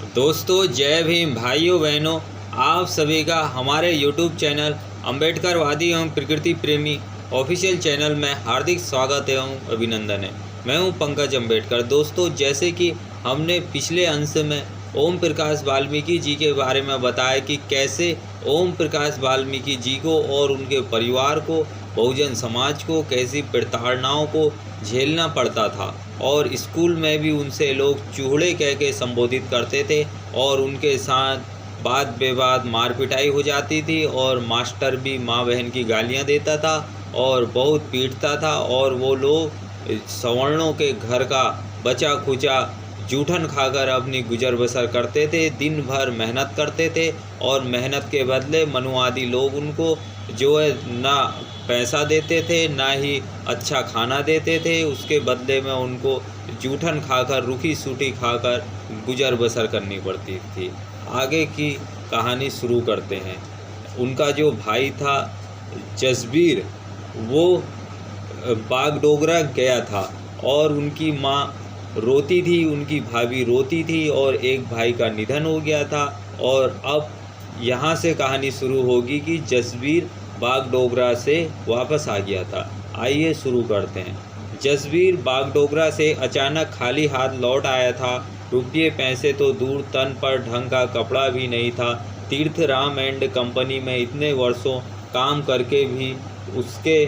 दोस्तों जय भीम भाइयों बहनों, आप सभी का हमारे YouTube चैनल अम्बेडकरवादी एवं प्रकृति प्रेमी ऑफिशियल चैनल में हार्दिक स्वागत एवं अभिनंदन है। मैं हूं पंकज अम्बेडकर। दोस्तों, जैसे कि हमने पिछले अंश में ओम प्रकाश वाल्मीकि जी के बारे में बताया कि कैसे ओम प्रकाश वाल्मीकि जी को और उनके परिवार को, बहुजन समाज को कैसी प्रताड़नाओं को झेलना पड़ता था और स्कूल में भी उनसे लोग चूहड़े कह के संबोधित करते थे और उनके साथ बात बेबात मार पिटाई हो जाती थी और मास्टर भी माँ बहन की गालियाँ देता था और बहुत पीटता था और वो लोग सवर्णों के घर का बचा खुचा जूठन खाकर अपनी गुजर बसर करते थे। दिन भर मेहनत करते थे और मेहनत के बदले मनुवादी लोग उनको जो है ना पैसा देते थे ना ही अच्छा खाना देते थे। उसके बदले में उनको जूठन खाकर, रूखी सूठी खाकर गुजर बसर करनी पड़ती थी। आगे की कहानी शुरू करते हैं। उनका जो भाई था जसबीर, वो बागडोगरा गया था और उनकी माँ रोती थी, उनकी भाभी रोती थी और एक भाई का निधन हो गया था। और अब यहाँ से कहानी शुरू होगी कि जसबीर बागडोगरा से वापस आ गया था। आइए शुरू करते हैं। जसबीर बागडोगरा से अचानक खाली हाथ लौट आया था। रुपये पैसे तो दूर, तन पर ढंग का कपड़ा भी नहीं था। तीर्थ राम एंड कंपनी में इतने वर्षों काम करके भी उसके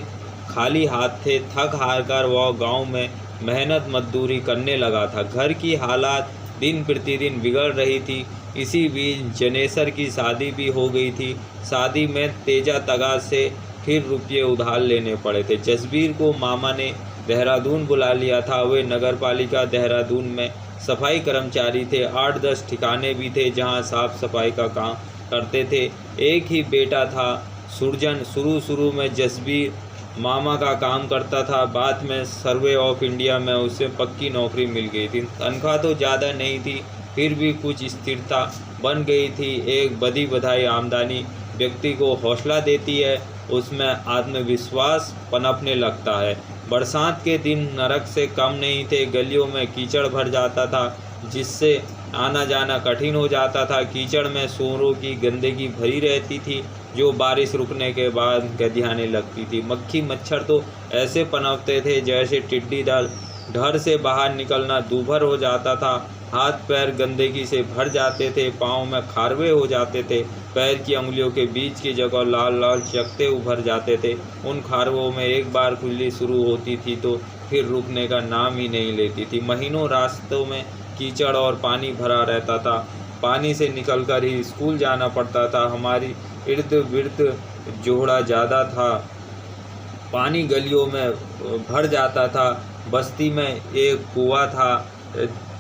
खाली हाथ थे। थक हार कर वह गाँव में मेहनत मजदूरी करने लगा था। घर की हालात दिन प्रतिदिन बिगड़ रही थी। इसी बीच जनेसर की शादी भी हो गई थी। शादी में तेजा तगा से फिर रुपये उधार लेने पड़े थे। जसबीर को मामा ने देहरादून बुला लिया था। वे नगर पालिका देहरादून में सफाई कर्मचारी थे। 8-10 ठिकाने भी थे जहां साफ सफाई का काम करते थे। एक ही बेटा था सुरजन। शुरू में जसबीर मामा का काम करता था। बाद में सर्वे ऑफ इंडिया में उसे पक्की नौकरी मिल गई थी। तनख्वाह तो ज़्यादा नहीं थी, फिर भी कुछ स्थिरता बन गई थी। एक बधी बधाई आमदनी व्यक्ति को हौसला देती है, उसमें आत्मविश्वास पनपने लगता है। बरसात के दिन नरक से कम नहीं थे। गलियों में कीचड़ भर जाता था जिससे आना जाना कठिन हो जाता था। कीचड़ में सूअरों की गंदगी भरी रहती थी जो बारिश रुकने के बाद गंधियाने लगती थी। मक्खी मच्छर तो ऐसे पनपते थे जैसे टिड्डी दल। घर से बाहर निकलना दूभर हो जाता था। हाथ पैर गंदगी से भर जाते थे। पाँव में खारवे हो जाते थे। पैर की उंगलियों के बीच की जगह लाल लाल चकत्ते उभर जाते थे। उन खारवों में एक बार खुजली शुरू होती थी तो फिर रुकने का नाम ही नहीं लेती थी। महीनों रास्तों में कीचड़ और पानी भरा रहता था। पानी से निकलकर ही स्कूल जाना पड़ता था। हमारी इर्द गिर्द जोहड़ा ज़्यादा था। पानी गलियों में भर जाता था। बस्ती में एक कुआं था।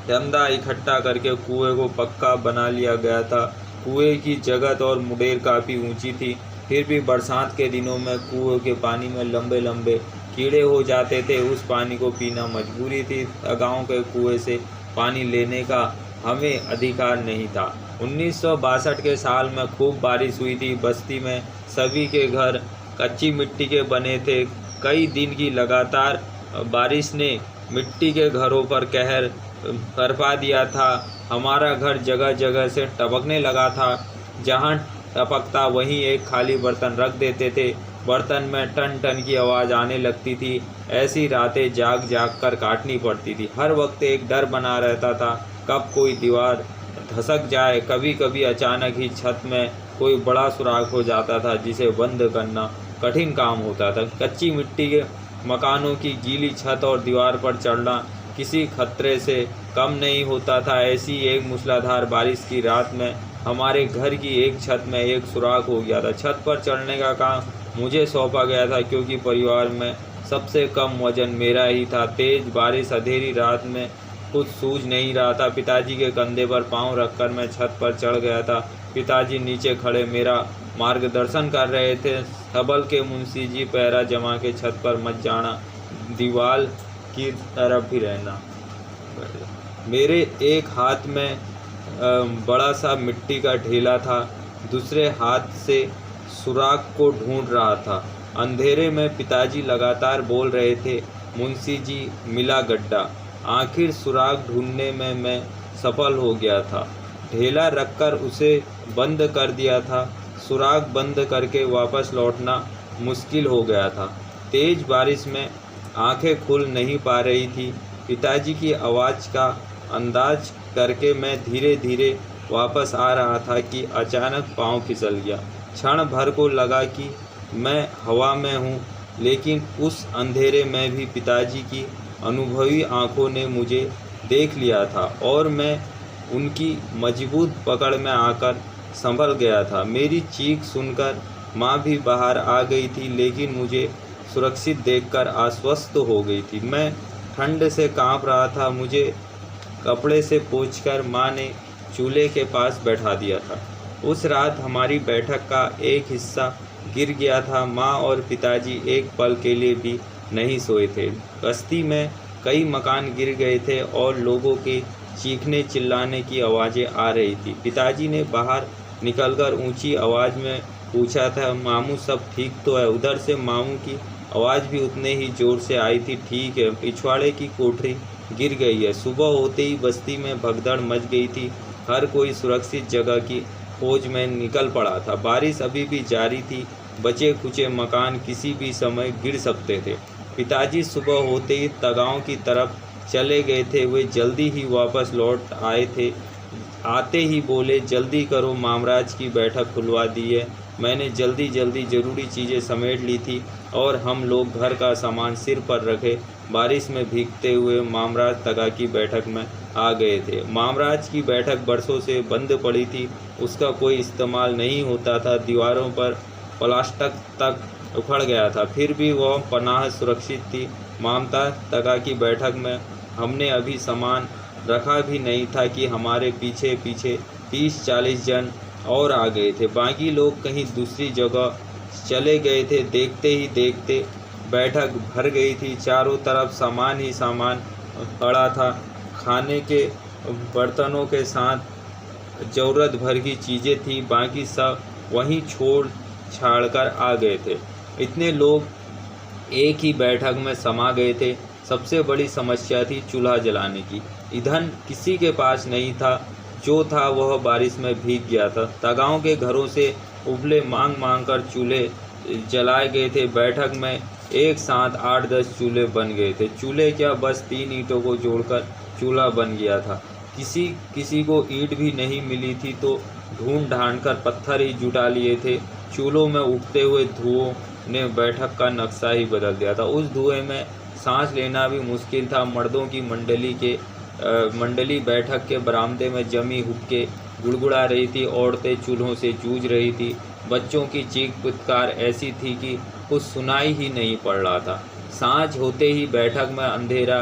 चंदा इकट्ठा करके कुएं को पक्का बना लिया गया था। कुएं की जगत और मुडेर काफ़ी ऊंची थी। फिर भी बरसात के दिनों में कुएं के पानी में लंबे लंबे कीड़े हो जाते थे। उस पानी को पीना मजबूरी थी। गाँव के कुएं से पानी लेने का हमें अधिकार नहीं था। 1962 के साल में खूब बारिश हुई थी। बस्ती में सभी के घर कच्ची मिट्टी के बने थे। कई दिन की लगातार बारिश ने मिट्टी के घरों पर कहर बरपा दिया था। हमारा घर जगह जगह से टपकने लगा था। जहाँ टपकता वहीं एक खाली बर्तन रख देते थे। बर्तन में टन टन की आवाज़ आने लगती थी। ऐसी रातें जाग जाग कर काटनी पड़ती थी। हर वक्त एक डर बना रहता था, कब कोई दीवार धसक जाए। कभी कभी अचानक ही छत में कोई बड़ा सुराख हो जाता था जिसे बंद करना कठिन काम होता था। कच्ची मिट्टी के मकानों की गीली छत और दीवार पर चढ़ना किसी खतरे से कम नहीं होता था। ऐसी एक मूसलाधार बारिश की रात में हमारे घर की एक छत में एक सुराख हो गया था। छत पर चढ़ने का काम मुझे सौंपा गया था क्योंकि परिवार में सबसे कम वजन मेरा ही था। तेज बारिश अंधेरी रात में कुछ सूझ नहीं रहा था। पिताजी के कंधे पर पाँव रखकर मैं छत पर चढ़ गया था। पिताजी नीचे खड़े मेरा मार्गदर्शन कर रहे थे। सबल के मुंशी जी, पैरा जमा के छत पर मत जाना, दीवार की तरफ ही रहना। मेरे एक हाथ में बड़ा सा मिट्टी का ढेला था, दूसरे हाथ से सुराख को ढूंढ रहा था। अंधेरे में पिताजी लगातार बोल रहे थे, मुंशी जी मिला गड्ढा। आखिर सुराग ढूंढने में मैं सफल हो गया था। ढेला रखकर उसे बंद कर दिया था। सुराख बंद करके वापस लौटना मुश्किल हो गया था। तेज बारिश में आंखें खुल नहीं पा रही थी। पिताजी की आवाज़ का अंदाज करके मैं धीरे धीरे वापस आ रहा था कि अचानक पाँव फिसल गया। क्षण भर को लगा कि मैं हवा में हूँ, लेकिन उस अंधेरे में भी पिताजी की अनुभवी आंखों ने मुझे देख लिया था और मैं उनकी मजबूत पकड़ में आकर संभल गया था। मेरी चीख सुनकर माँ भी बाहर आ गई थी, लेकिन मुझे सुरक्षित देखकर आश्वस्त हो गई थी। मैं ठंड से कांप रहा था। मुझे कपड़े से पोंछकर माँ ने चूल्हे के पास बैठा दिया था। उस रात हमारी बैठक का एक हिस्सा गिर गया था। माँ और पिताजी एक पल के लिए भी नहीं सोए थे। बस्ती में कई मकान गिर गए थे और लोगों के चीखने चिल्लाने की आवाज़ें आ रही थी। पिताजी ने बाहर निकलकर ऊंची आवाज़ में पूछा था, मामू सब ठीक तो है? उधर से मामू की आवाज़ भी उतने ही ज़ोर से आई थी, ठीक है, पिछवाड़े की कोठरी गिर गई है। सुबह होते ही बस्ती में भगदड़ मच गई थी। हर कोई सुरक्षित जगह की खोज में निकल पड़ा था। बारिश अभी भी जारी थी। बचे खुचे मकान किसी भी समय गिर सकते थे। पिताजी सुबह होते ही तगांव की तरफ चले गए थे। वे जल्दी ही वापस लौट आए थे। आते ही बोले, जल्दी करो, मामराज की बैठक खुलवा दी है। मैंने जल्दी ज़रूरी चीज़ें समेट ली थी और हम लोग घर का सामान सिर पर रखे बारिश में भीगते हुए मामराज तगा की बैठक में आ गए थे। मामराज की बैठक बरसों से बंद पड़ी थी। उसका कोई इस्तेमाल नहीं होता था। दीवारों पर प्लास्टर तक उखड़ गया था, फिर भी वह पनाह सुरक्षित थी। मामता तगा की बैठक में हमने अभी सामान रखा भी नहीं था कि हमारे पीछे 30-40 जन और आ गए थे। बाकी लोग कहीं दूसरी जगह चले गए थे। देखते ही देखते बैठक भर गई थी। चारों तरफ सामान ही सामान पड़ा था। खाने के बर्तनों के साथ ज़रूरत भर की चीज़ें थी। बाकी सब वहीं छोड़ छाड़ कर आ गए थे। इतने लोग एक ही बैठक में समा गए थे। सबसे बड़ी समस्या थी चूल्हा जलाने की। ईंधन किसी के पास नहीं था। जो था वह बारिश में भीग गया था। तगांव के घरों से उबले मांग कर चूल्हे जलाए गए थे। बैठक में एक साथ 8-10 चूल्हे बन गए थे। चूल्हे क्या, बस 3 ईंटों को जोड़कर चूल्हा बन गया था। किसी को ईंट भी नहीं मिली थी तो ढूंढ ढांड कर पत्थर ही जुटा लिए थे। चूल्हों में उठते हुए धुओं ने बैठक का नक्शा ही बदल दिया था। उस धुएं में सांस लेना भी मुश्किल था। मर्दों की मंडली बैठक के बरामदे में जमी हुक्के गुड़गुड़ा रही थी। औरतें चूल्हों से जूझ रही थी। बच्चों की चीख पुकार ऐसी थी कि कुछ सुनाई ही नहीं पड़ रहा था। सांझ होते ही बैठक में अंधेरा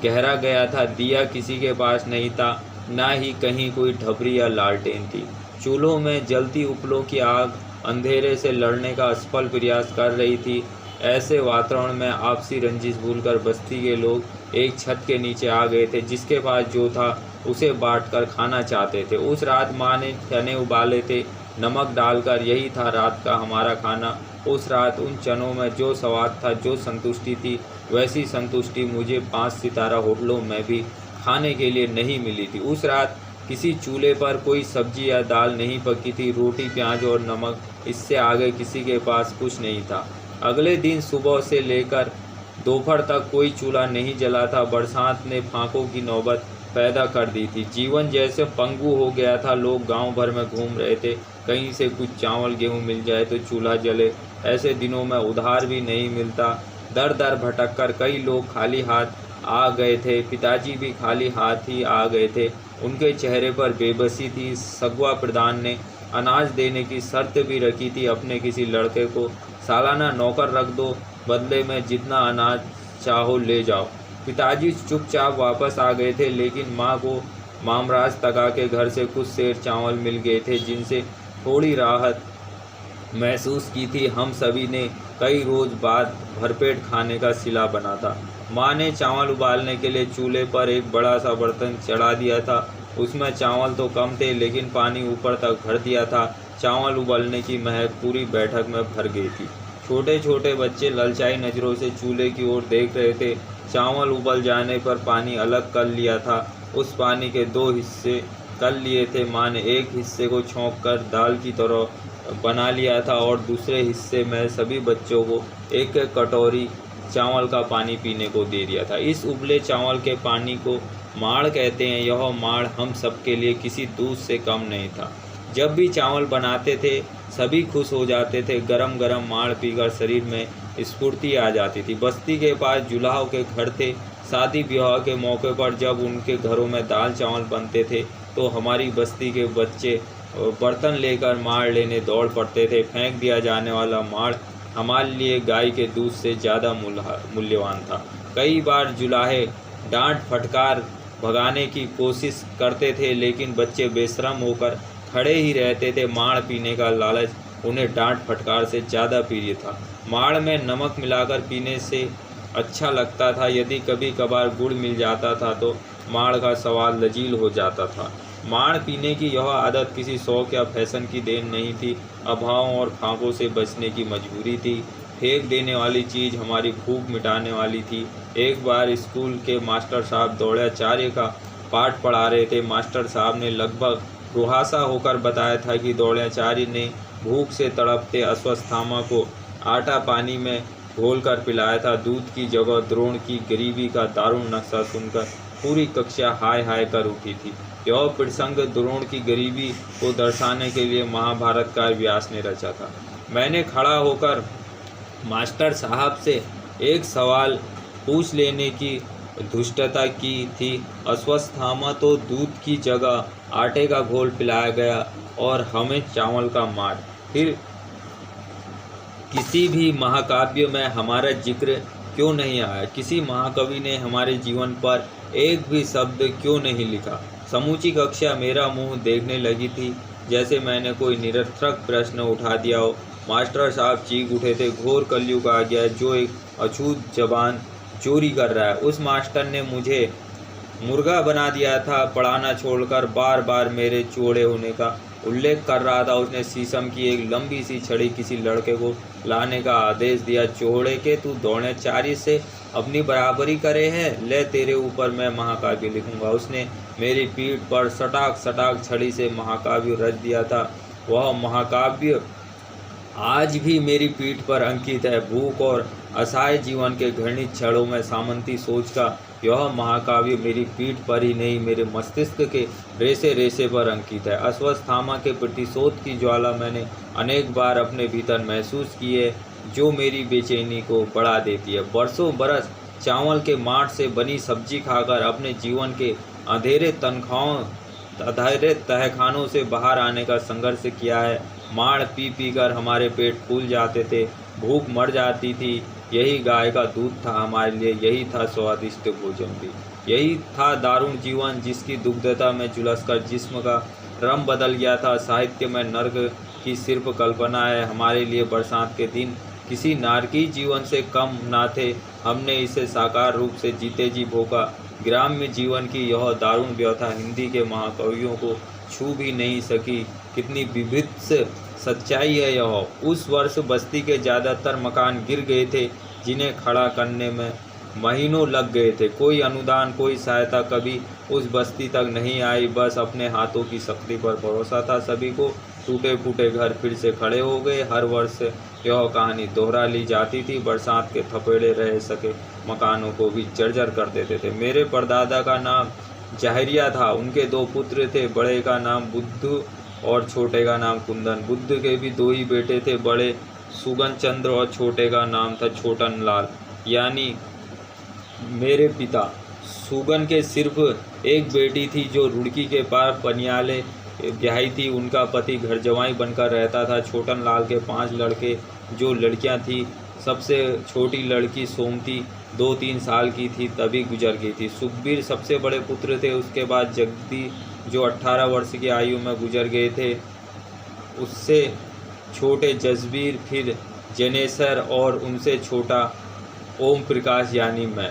गहरा गया था। दिया किसी के पास नहीं था, ना ही कहीं कोई ढबरी या लालटेन थी। चूल्हों में जलती उपलों की आग अंधेरे से लड़ने का असफल प्रयास कर रही थी। ऐसे वातावरण में आपसी रंजिश भूलकर बस्ती के लोग एक छत के नीचे आ गए थे। जिसके पास जो था उसे बांटकर खाना चाहते थे। उस रात माँ ने चने उबाले थे नमक डालकर। यही था रात का हमारा खाना। उस रात उन चनों में जो स्वाद था, जो संतुष्टि थी, वैसी संतुष्टि मुझे 5 सितारा होटलों में भी खाने के लिए नहीं मिली थी। उस रात किसी चूल्हे पर कोई सब्जी या दाल नहीं पकी थी। रोटी, प्याज और नमक, इससे आगे किसी के पास कुछ नहीं था। अगले दिन सुबह से लेकर दोपहर तक कोई चूल्हा नहीं जला था। बरसात ने फांकों की नौबत पैदा कर दी थी। जीवन जैसे पंगु हो गया था। लोग गांव भर में घूम रहे थे। कहीं से कुछ चावल गेहूं मिल जाए तो चूल्हा जले। ऐसे दिनों में उधार भी नहीं मिलता। दर दर भटक कर कई लोग खाली हाथ आ गए थे। पिताजी भी खाली हाथ ही आ गए थे। उनके चेहरे पर बेबसी थी। सगवा प्रधान ने अनाज देने की शर्त भी रखी थी। अपने किसी लड़के को सालाना नौकर रख दो, बदले में जितना अनाज चाहो ले जाओ। पिताजी चुपचाप वापस आ गए थे, लेकिन माँ को मामराज तगा के घर से कुछ सेर चावल मिल गए थे, जिनसे थोड़ी राहत महसूस की थी। हम सभी ने कई रोज बाद भरपेट खाने का सिला बना था। माँ ने चावल उबालने के लिए चूल्हे पर एक बड़ा सा बर्तन चढ़ा दिया था। उसमें चावल तो कम थे, लेकिन पानी ऊपर तक भर दिया था। चावल उबलने की महक पूरी बैठक में भर गई थी। छोटे छोटे बच्चे ललचाई नज़रों से चूल्हे की ओर देख रहे थे। चावल उबल जाने पर पानी अलग कर लिया था। उस पानी के 2 हिस्से तल लिए थे। माँ ने एक हिस्से को छौंक कर दाल की तरह बना लिया था और दूसरे हिस्से में सभी बच्चों को एक एक कटोरी चावल का पानी पीने को दे दिया था। इस उबले चावल के पानी को माड़ कहते हैं। यह माड़ हम सबके लिए किसी दूध से कम नहीं था। जब भी चावल बनाते थे सभी खुश हो जाते थे। गरम गरम माड़ पीकर शरीर में स्फूर्ति आ जाती थी। बस्ती के पास जुलाहों के घर थे। शादी ब्याह के मौके पर जब उनके घरों में दाल चावल बनते थे तो हमारी बस्ती के बच्चे बर्तन लेकर माड़ लेने दौड़ पड़ते थे। फेंक दिया जाने वाला माड़ हमारे लिए गाय के दूध से ज़्यादा मूल्यवान था। कई बार जुलाहे डांट फटकार भगाने की कोशिश करते थे, लेकिन बच्चे बेशरम होकर खड़े ही रहते थे। माड़ पीने का लालच उन्हें डांट फटकार से ज़्यादा प्रिय था। माड़ में नमक मिलाकर पीने से अच्छा लगता था। यदि कभी कभार गुड़ मिल जाता था तो माड़ का स्वाद लजील हो जाता था। माड़ पीने की यह आदत किसी शौक या फैशन की देन नहीं थी, अभाव और फाकों से बचने की मजबूरी थी। फेंक देने वाली चीज़ हमारी भूख मिटाने वाली थी। एक बार स्कूल के मास्टर साहब दौड़ाचार्य का पाठ पढ़ा रहे थे। मास्टर साहब ने लगभग रुहासा होकर बताया था कि दौड़ाचार्य ने भूख से तड़पते अश्वत्थामा को आटा पानी में घोलकर पिलाया था। दूध की जगह द्रोण की गरीबी का दारुण नक्शा सुनकर पूरी कक्षा हाय हाय कर उठी थी। यह प्रसंग द्रोण की गरीबी को दर्शाने के लिए महाभारतकार व्यास ने रचा था। मैंने खड़ा होकर मास्टर साहब से एक सवाल पूछ लेने की धृष्टता की थी। अश्वत्थामा तो दूध की जगह आटे का घोल पिलाया गया और हमें चावल का माड़। फिर किसी भी महाकाव्य में हमारा जिक्र क्यों नहीं आया? किसी महाकवि ने हमारे जीवन पर एक भी शब्द क्यों नहीं लिखा? समूची कक्षा मेरा मुंह देखने लगी थी, जैसे मैंने कोई निरर्थक प्रश्न उठा दिया हो। मास्टर साहब चीख उठे थे, घोर कलयुग आ गया जो एक अछूत जबान चोरी कर रहा है। उस मास्टर ने मुझे मुर्गा बना दिया था। पढ़ाना छोड़कर बार बार मेरे चौड़े होने का उल्लेख कर रहा था। उसने शीशम की एक लंबी सी छड़ी किसी लड़के को लाने का आदेश दिया। चौड़े के तू द्रोणाचार्य से अपनी बराबरी करे है, ले तेरे ऊपर मैं महाकाव्य लिखूंगा। उसने मेरी पीठ पर सटाक सटाक छड़ी से महाकाव्य रच दिया था। वह महाकाव्य आज भी मेरी पीठ पर अंकित है। भूख और असहाय जीवन के घृणित क्षणों में सामंती सोच का यह महाकाव्य मेरी पीठ पर ही नहीं, मेरे मस्तिष्क के रेसे रेसे पर अंकित है। अश्वत्थामा के प्रतिशोध की ज्वाला मैंने अनेक बार अपने भीतर महसूस की है, जो मेरी बेचैनी को बढ़ा देती है। बरसों बरस चावल के माठ से बनी सब्जी खाकर अपने जीवन के अंधेरे तहखानों से बाहर आने का संघर्ष किया है। माड़ पी पी कर हमारे पेट फूल जाते थे, भूख मर जाती थी। यही गाय का दूध था हमारे लिए, यही था स्वादिष्ट भोजन भी, यही था दारुण जीवन जिसकी दुग्धता में झुलसकर जिस्म का रंग बदल गया था। साहित्य में नर्क की सिर्फ कल्पना है। हमारे लिए बरसात के दिन किसी नारकीय जीवन से कम ना थे। हमने इसे साकार रूप से जीते जी भोगा। ग्राम्य जीवन की यह दारुण व्यथा हिंदी के महाकवियों को छू भी नहीं सकी। कितनी विभत्स सच्चाई है यह। उस वर्ष बस्ती के ज़्यादातर मकान गिर गए थे, जिन्हें खड़ा करने में महीनों लग गए थे। कोई अनुदान, कोई सहायता कभी उस बस्ती तक नहीं आई। बस अपने हाथों की शक्ति पर भरोसा था सभी को। टूटे फूटे घर फिर से खड़े हो गए। हर वर्ष यह कहानी दोहरा ली जाती थी। बरसात के थपेड़े रह सके मकानों को भी जर्जर कर देते थे। मेरे परदादा का नाम जहरिया था। उनके 2 पुत्र थे, बड़े का नाम बुद्धू और छोटे का नाम कुंदन। बुद्ध के भी 2 ही बेटे थे, बड़े सुगन चंद्र और छोटे का नाम था छोटन लाल, यानी मेरे पिता। सुगन के सिर्फ एक बेटी थी जो रुड़की के पार पनियाले ब्याही थी। उनका पति घर जवाई बनकर रहता था। छोटन लाल के 5 लड़के, जो लड़कियां थी। सबसे छोटी लड़की सोमती 2-3 साल की थी, तभी गुजर गई थी। सुखबीर सबसे बड़े पुत्र थे। उसके बाद जगदी, जो 18 वर्ष की आयु में गुजर गए थे। उससे छोटे जसबीर, फिर जनेसर और उनसे छोटा ओम प्रकाश यानी मैं।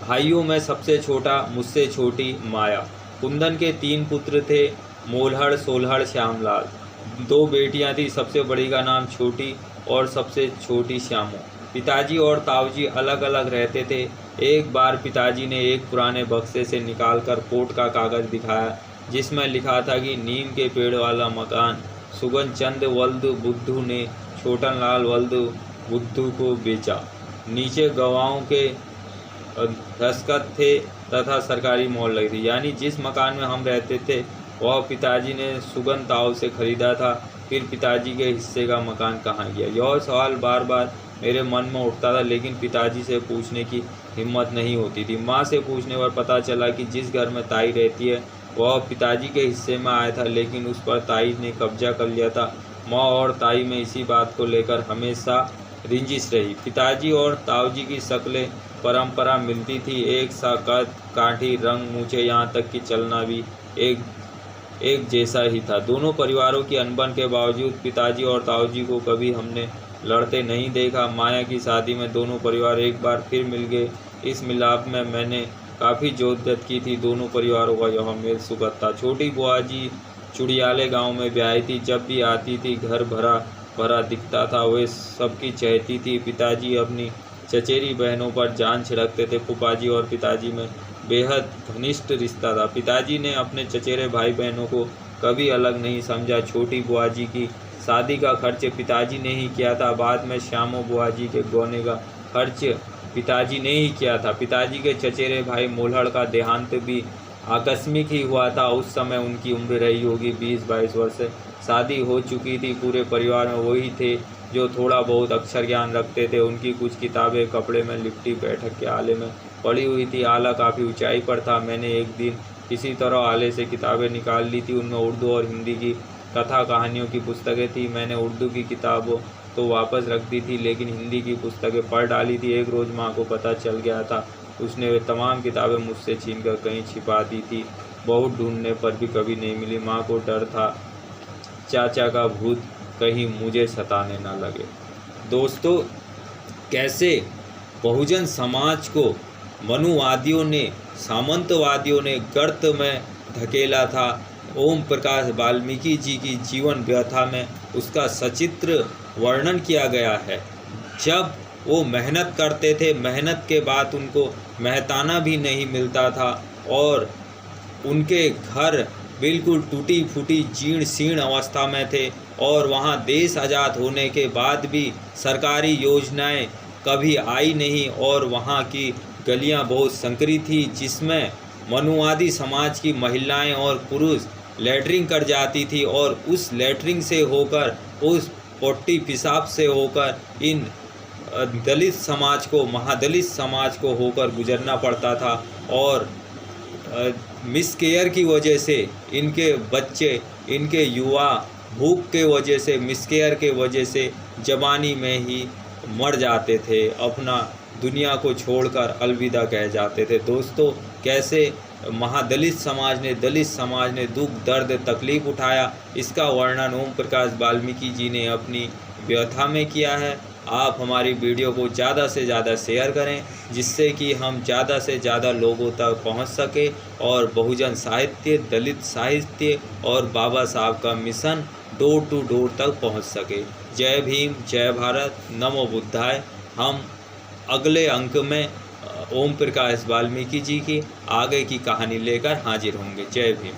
भाइयों में सबसे छोटा, मुझसे छोटी माया। कुंदन के 3 पुत्र थे, मोलहड़, सोलहड़, श्यामलाल। 2 बेटियां थी, सबसे बड़ी का नाम छोटी और सबसे छोटी श्यामो। पिताजी और ताऊजी अलग अलग रहते थे। एक बार पिताजी ने एक पुराने बक्से से निकालकर कोर्ट का कागज़ दिखाया जिसमें लिखा था कि नीम के पेड़ वाला मकान सुगन चंद वल्द बुद्धू ने छोटन लाल वल्द बुद्धू को बेचा। नीचे गवाहों के दस्तखत थे तथा सरकारी मोहर लगी थी। यानी जिस मकान में हम रहते थे वह पिताजी ने सुगन ताऊ से खरीदा था। फिर पिताजी के हिस्से का मकान कहाँ गया, यह सवाल बार बार मेरे मन में उठता था, लेकिन पिताजी से पूछने की हिम्मत नहीं होती थी। माँ से पूछने पर पता चला कि जिस घर में ताई रहती है वह पिताजी के हिस्से में आया था, लेकिन उस पर ताई ने कब्जा कर लिया था। माँ और ताई में इसी बात को लेकर हमेशा रंजिश रही। पिताजी और ताऊजी की शक्लें परंपरा मिलती थी, एक सा कद काठी रंग मूछे, यहाँ तक कि चलना भी एक जैसा ही था। दोनों परिवारों की अनबन के बावजूद पिताजी और ताऊजी को कभी हमने लड़ते नहीं देखा। माया की शादी में दोनों परिवार एक बार फिर मिल गए। इस मिलाप में मैंने काफ़ी जोहदत की थी। दोनों परिवारों का यह मेल सुखद था। छोटी बुआ जी चुड़ियाले गांव में ब्याही थी। जब भी आती थी घर भरा भरा दिखता था। वे सबकी चहेती थी। पिताजी अपनी चचेरी बहनों पर जान छिड़कते थे। फूफाजी और पिताजी में बेहद घनिष्ठ रिश्ता था। पिताजी ने अपने चचेरे भाई बहनों को कभी अलग नहीं समझा। छोटी बुआ जी की शादी का खर्च पिताजी ने ही किया था। बाद में श्यामो बुआ जी के गौने का खर्च पिताजी ने ही किया था। पिताजी के चचेरे भाई मोल्हड़ का देहांत भी आकस्मिक ही हुआ था। उस समय उनकी उम्र रही होगी 20-22 वर्ष। शादी हो चुकी थी। पूरे परिवार में वही थे जो थोड़ा बहुत अक्षर ज्ञान रखते थे। उनकी कुछ किताबें कपड़े में लिपटी बैठक के आले में पड़ी हुई थी। आला काफ़ी ऊंचाई पर था। मैंने एक दिन किसी तरह आले से किताबें निकाल ली थी। उनमें उर्दू और हिंदी की कथा कहानियों की पुस्तकें थी। मैंने उर्दू की किताबों तो वापस रख दी थी, लेकिन हिंदी की पुस्तकें पढ़ डाली थी। एक रोज़ माँ को पता चल गया था। उसने वे तमाम किताबें मुझसे छीनकर कहीं छिपा दी थी। बहुत ढूंढने पर भी कभी नहीं मिली। माँ को डर था चाचा का भूत कहीं मुझे सताने ना लगे। दोस्तों, कैसे बहुजन समाज को मनुवादियों ने, सामंतवादियों ने गर्त में धकेला था। ओम प्रकाश वाल्मीकि जी की जीवन व्यथा में उसका सचित्र वर्णन किया गया है। जब वो मेहनत करते थे, मेहनत के बाद उनको मेहताना भी नहीं मिलता था और उनके घर बिल्कुल टूटी फूटी जीर्ण शीर्ण अवस्था में थे। और वहाँ देश आज़ाद होने के बाद भी सरकारी योजनाएं कभी आई नहीं और वहाँ की गलियाँ बहुत संकरी थी, जिसमें मनुवादी समाज की महिलाएं और पुरुष लैट्रिन कर जाती थी और उस लैट्रिन से होकर, उस पोटी पेशाब से होकर इन दलित समाज को, महादलित समाज को होकर गुजरना पड़ता था। और मिसकेयर की वजह से इनके बच्चे, इनके युवा भूख के वजह से, मिसकेयर के वजह से जवानी में ही मर जाते थे, अपना दुनिया को छोड़कर अलविदा कह जाते थे। दोस्तों, कैसे महादलित समाज ने, दलित समाज ने दुख दर्द तकलीफ़ उठाया, इसका वर्णन ओम प्रकाश वाल्मीकि जी ने अपनी व्यथा में किया है। आप हमारी वीडियो को ज़्यादा से ज़्यादा शेयर करें, जिससे कि हम ज़्यादा से ज़्यादा लोगों तक पहुंच सके और बहुजन साहित्य, दलित साहित्य और बाबा साहब का मिशन डोर टू डोर तक पहुंच सके। जय भीम, जय भारत, नमो बुद्धाय। हम अगले अंक में ओम प्रकाश वाल्मीकि जी की आगे की कहानी लेकर हाजिर होंगे। जय भीम।